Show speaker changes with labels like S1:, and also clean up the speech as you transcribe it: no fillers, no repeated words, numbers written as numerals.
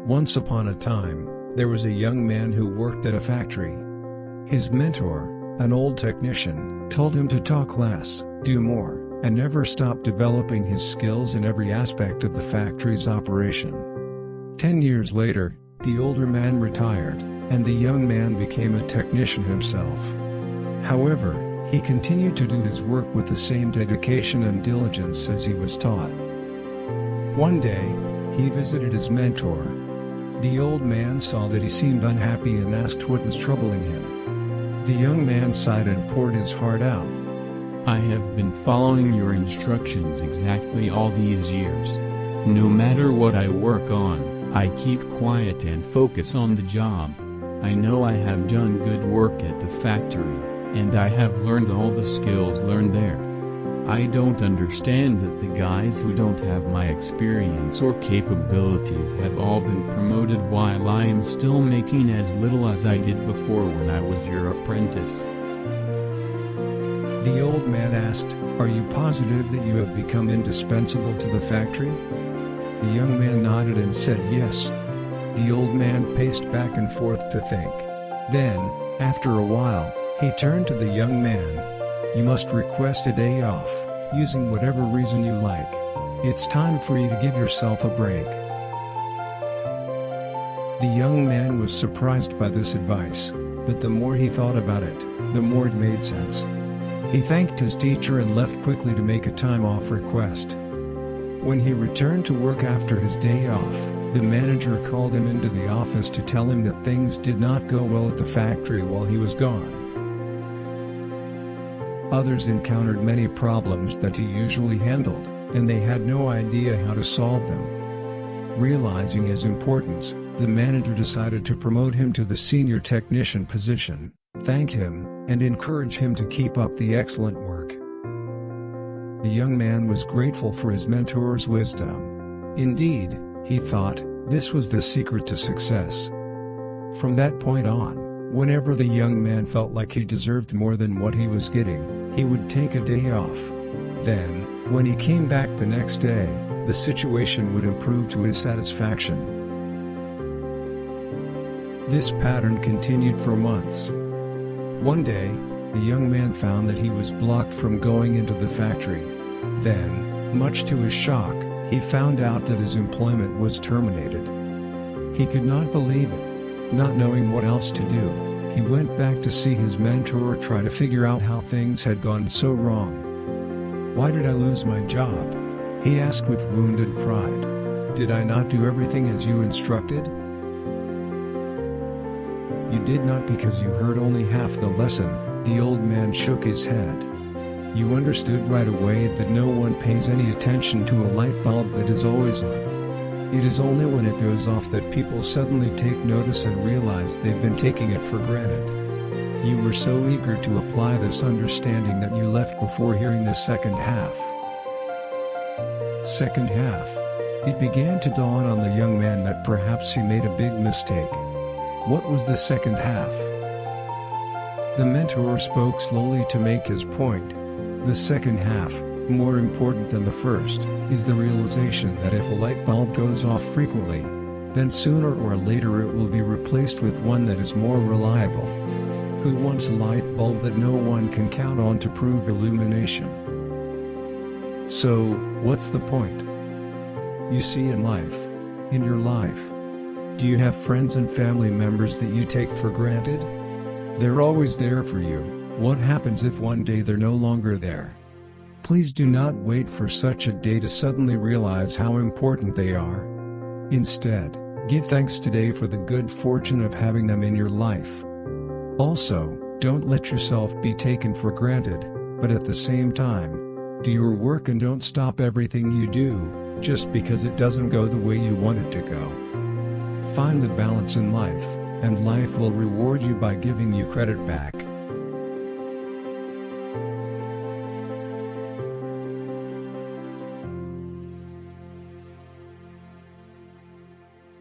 S1: Once upon a time, there was a young man who worked at a factory. His mentor, an old technician, told him to talk less, do more, and never stop developing his skills in every aspect of the factory's operation. 10 years later, the older man retired, and the young man became a technician himself. However, he continued to do his work with the same dedication and diligence as he was taught. One day, he visited his mentor. The old man saw that he seemed unhappy and asked what was troubling him. The young man sighed and poured his heart out.
S2: I have been following your instructions exactly all these years. No matter what I work on, I keep quiet and focus on the job. I know I have done good work at the factory, and I have learned all the skills learned there. I don't understand that the guys who don't have my experience or capabilities have all been promoted while I am still making as little as I did before when I was your apprentice.
S1: The old man asked, "Are you positive that you have become indispensable to the factory?" The young man nodded and said yes. The old man paced back and forth to think. Then, after a while, he turned to the young man. "You must request a day off, using whatever reason you like. It's time for you to give yourself a break." The young man was surprised by this advice, but the more he thought about it, the more it made sense. He thanked his teacher and left quickly to make a time-off request. When he returned to work after his day off, the manager called him into the office to tell him that things did not go well at the factory while he was gone. Others encountered many problems that he usually handled, and they had no idea how to solve them. Realizing his importance, the manager decided to promote him to the senior technician position, thank him, and encourage him to keep up the excellent work. The young man was grateful for his mentor's wisdom. Indeed, he thought, this was the secret to success. From that point on, whenever the young man felt like he deserved more than what he was getting, he would take a day off. Then, when he came back the next day, the situation would improve to his satisfaction. This pattern continued for months. One day, the young man found that he was blocked from going into the factory. Then, much to his shock, he found out that his employment was terminated. He could not believe it. Not knowing what else to do, he went back to see his mentor try to figure out how things had gone so wrong. "Why did I lose my job?" he asked with wounded pride. "Did I not do everything as you instructed?" "You did not because you heard only half the lesson," the old man shook his head. "You understood right away that no one pays any attention to a light bulb that is always on. It is only when it goes off that people suddenly take notice and realize they've been taking it for granted. You were so eager to apply this understanding that you left before hearing the second half." Second half. It began to dawn on the young man that perhaps he made a big mistake. What was the second half? The mentor spoke slowly to make his point. The second half, more important than the first, is the realization that if a light bulb goes off frequently, then sooner or later it will be replaced with one that is more reliable. Who wants a light bulb that no one can count on to prove illumination? So, what's the point? You see, in your life, do you have friends and family members that you take for granted? They're always there for you. What happens if one day they're no longer there? Please do not wait for such a day to suddenly realize how important they are. Instead, give thanks today for the good fortune of having them in your life. Also, don't let yourself be taken for granted, but at the same time, do your work and don't stop everything you do, just because it doesn't go the way you want it to go. Find the balance in life, and life will reward you by giving you credit back.